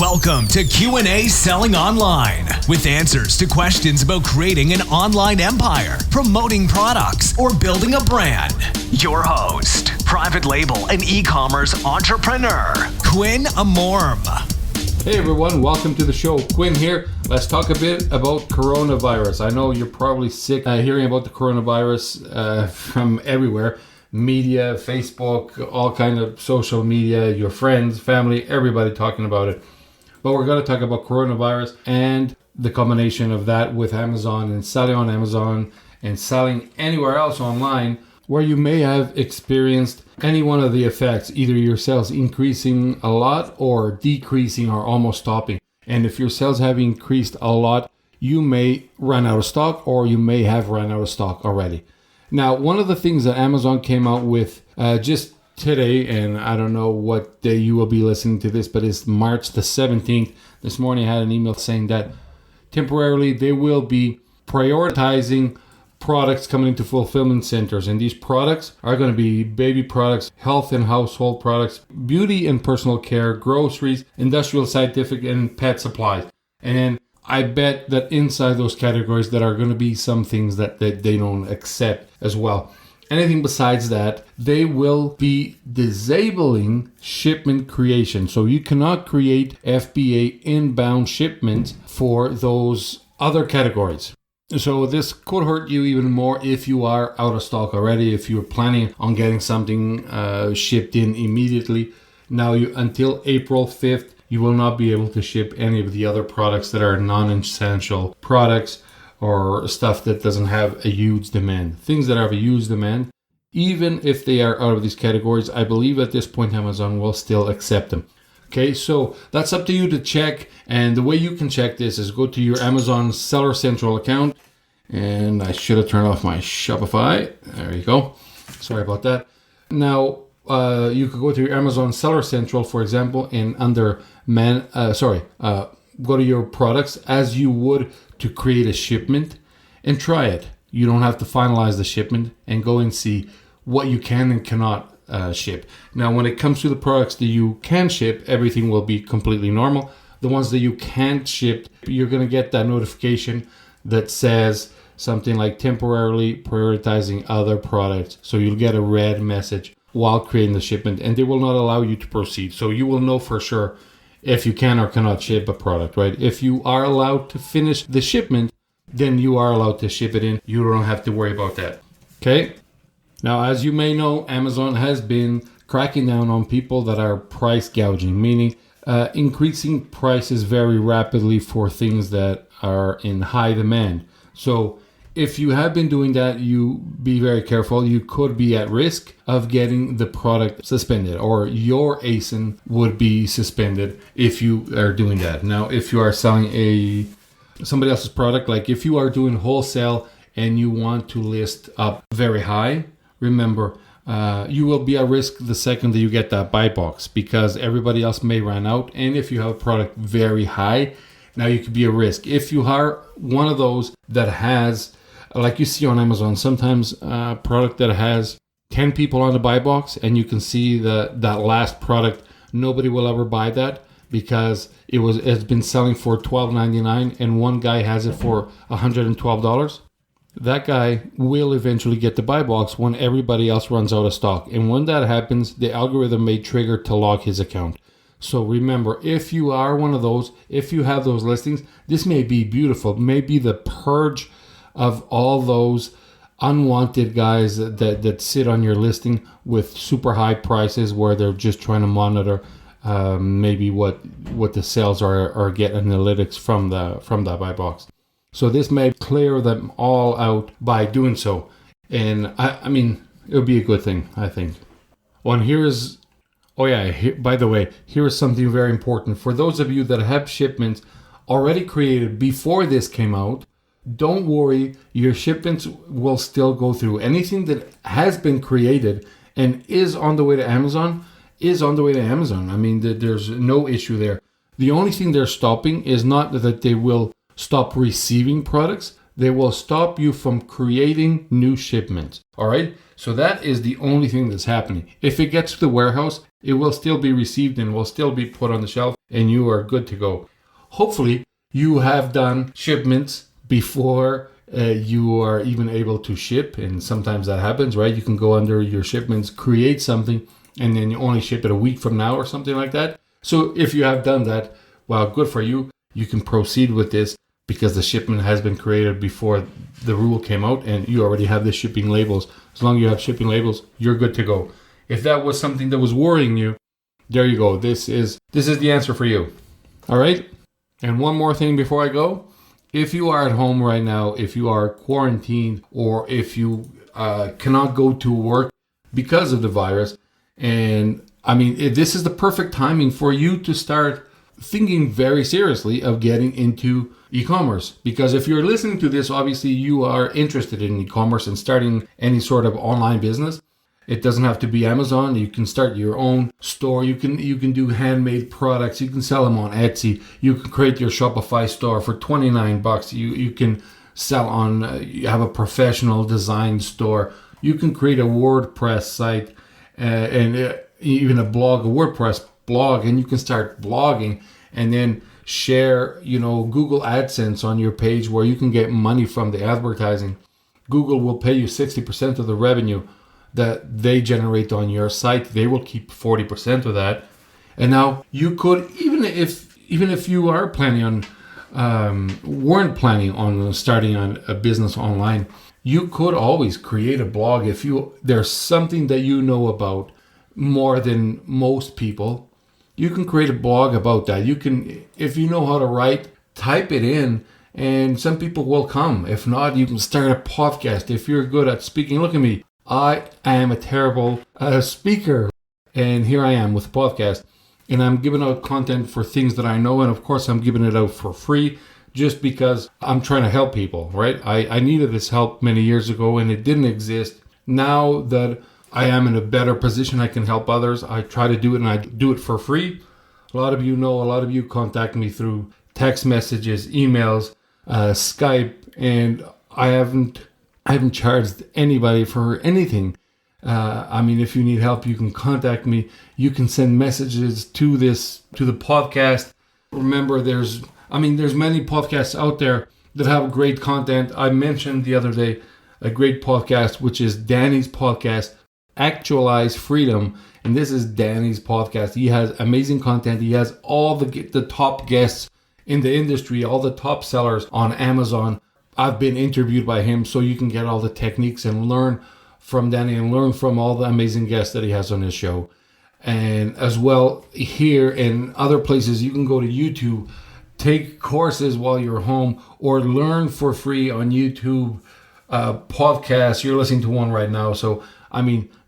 Welcome to Q&A Selling Online, with answers to questions about creating an online empire, promoting products, or building a brand. Your host, private label and e-commerce entrepreneur, Quinn Amorm. Hey everyone, welcome to the show. Quinn here. Let's talk a bit about coronavirus. I know you're probably sick hearing about the coronavirus from everywhere. Media, Facebook, all kind of social media, your friends, family, everybody talking about it. But we're going to talk about coronavirus and the combination of that with Amazon and selling on Amazon and selling anywhere else online where you may have experienced any one of the effects, either your sales increasing a lot or decreasing or almost stopping. And if your sales have increased a lot, you may run out of stock or you may have run out of stock already. Now, one of the things that Amazon came out with just today, and I don't know what day you will be listening to this, but it's March the 17th. This morning I had an email saying that temporarily they will be prioritizing products coming into fulfillment centers. And these products are going to be baby products, health and household products, beauty and personal care, groceries, industrial, scientific, and pet supplies. And I bet that inside those categories that are going to be some things that they don't accept as well. Anything besides that, they will be disabling shipment creation. So you cannot create FBA inbound shipments for those other categories. So this could hurt you even more if you are out of stock already, if you're planning on getting something shipped in immediately. Now, until April 5th, you will not be able to ship any of the other products that are non-essential products or stuff that doesn't have a huge demand. Things that have a huge demand, even if they are out of these categories, I believe at this point Amazon will still accept them. Okay, so that's up to you to check. And the way you can check this is go to your Amazon Seller Central account. And I should have turned off my Shopify. There you go. Sorry about that. Now, you could go to your Amazon Seller Central, for example, and under go to your products as you would to create a shipment and try it. You don't have to finalize the shipment and go and see what you can and cannot ship. Now, when it comes to the products that you can ship, everything will be completely normal. The ones that you can't ship, you're going to get that notification that says something like temporarily prioritizing other products. So you'll get a red message while creating the shipment, and they will not allow you to proceed. So you will know for sure if you can or cannot ship a product, right? If you are allowed to finish the shipment, then you are allowed to ship it in. You don't have to worry about that. Okay? Now, as you may know, Amazon has been cracking down on people that are price gouging, meaning increasing prices very rapidly for things that are in high demand. So if you have been doing that, you be very careful. You could be at risk of getting the product suspended, or your ASIN would be suspended if you are doing that. Now, if you are selling somebody else's product, like if you are doing wholesale and you want to list up very high, remember, you will be at risk the second that you get that buy box, because everybody else may run out. And if you have a product very high, now you could be at risk. If you are one of those that has, like you see on Amazon, sometimes a product that has 10 people on the buy box, and you can see that last product, nobody will ever buy that because it's been selling for $12.99 and one guy has it for $112. That guy will eventually get the buy box when everybody else runs out of stock. And when that happens, the algorithm may trigger to lock his account. So remember, if you are one of those, if you have those listings, this may be beautiful. May be the purge of all those unwanted guys that sit on your listing with super high prices where they're just trying to monitor maybe what the sales are or get analytics from that buy box. So this may clear them all out by doing so. And I mean, it would be a good thing, I think. By the way, here is something very important. For those of you that have shipments already created before this came out, don't worry, your shipments will still go through. Anything that has been created and is on the way to Amazon is on the way to Amazon. I mean, there's no issue there. The only thing they're stopping is not that they will stop receiving products. They will stop you from creating new shipments. All right? So that is the only thing that's happening. If it gets to the warehouse, it will still be received and will still be put on the shelf and you are good to go. Hopefully, you have done shipments before you are even able to ship, and sometimes that happens, right? You can go under your shipments, create something, and then you only ship it a week from now or something like that. So if you have done that, well, good for you. You can proceed with this because the shipment has been created before the rule came out, and you already have the shipping labels. As long as you have shipping labels, you're good to go. If that was something that was worrying you, there you go. This is the answer for you. All right? And one more thing before I go. If you are at home right now, if you are quarantined, or if you cannot go to work because of the virus, and I mean, this is the perfect timing for you to start thinking very seriously of getting into e-commerce. Because if you're listening to this, obviously you are interested in e-commerce and starting any sort of online business. It doesn't have to be Amazon. You can start your own store. You can do handmade products. You can sell them on Etsy. You can create your Shopify store for $29. You can sell on, you have a professional design store. You can create a WordPress site and even a WordPress blog, and you can start blogging and then share, Google AdSense on your page where you can get money from the advertising. Google will pay you 60% of the revenue that they generate on your site. They will keep 40% of that. And now you could, even if you are planning on, weren't planning on starting on a business online, you could always create a blog if there's something that you know about more than most people. You can create a blog about that. You can, if you know how to write, type it in, and some people will come. If not, you can start a podcast. If you're good at speaking, look at me. I am a terrible speaker, and here I am with a podcast, and I'm giving out content for things that I know, and of course I'm giving it out for free just because I'm trying to help people, right? I needed this help many years ago, and it didn't exist. Now that I am in a better position, I can help others. I try to do it, and I do it for free. A lot of you contact me through text messages, emails, Skype, and I haven't charged anybody for anything. If you need help, you can contact me. You can send messages to the podcast. Remember, there's many podcasts out there that have great content. I mentioned the other day a great podcast, which is Danny's podcast, Actualize Freedom. And this is Danny's podcast. He has amazing content. He has all the top guests in the industry, all the top sellers on Amazon. I've been interviewed by him, so you can get all the techniques and learn from Danny and learn from all the amazing guests that he has on his show. And as well, here and other places, you can go to YouTube, take courses while you're home, or learn for free on YouTube podcasts. You're listening to one right now. So,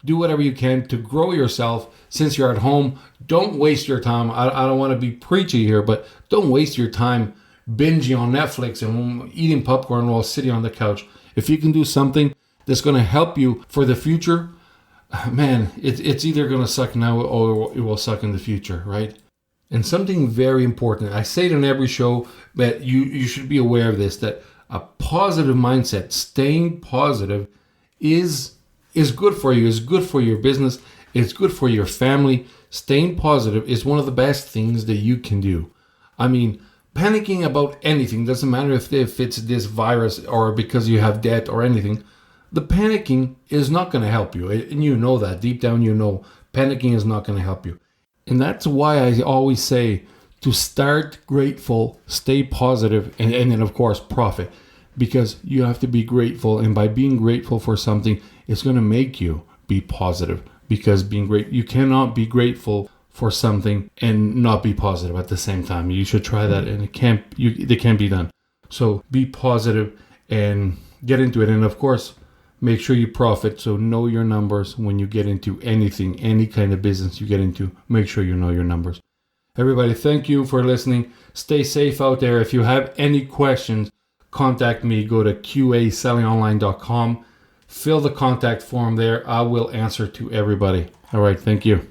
do whatever you can to grow yourself since you're at home. Don't waste your time. I don't want to be preachy here, but don't waste your time binging on Netflix and eating popcorn while sitting on the couch. If you can do something that's going to help you for the future, man, it's either going to suck now or it will suck in the future, right? And something very important, I say it in every show, but you should be aware of this, that a positive mindset, staying positive is good for you, is good for your business, it's good for your family. Staying positive is one of the best things that you can do. Panicking about anything, doesn't matter if it's this virus or because you have debt or anything, the panicking is not going to help you. And you know that. Deep down you know panicking is not going to help you. And that's why I always say to start grateful, stay positive, and then of course profit. Because you have to be grateful, and by being grateful for something, it's going to make you be positive. Because you cannot be grateful for something and not be positive at the same time. You should try that, and it can't be done. So be positive and get into it. And of course, make sure you profit. So know your numbers when you get into anything, any kind of business you get into. Make sure you know your numbers. Everybody, thank you for listening. Stay safe out there. If you have any questions, contact me. Go to QASellingOnline.com. Fill the contact form there. I will answer to everybody. All right, thank you.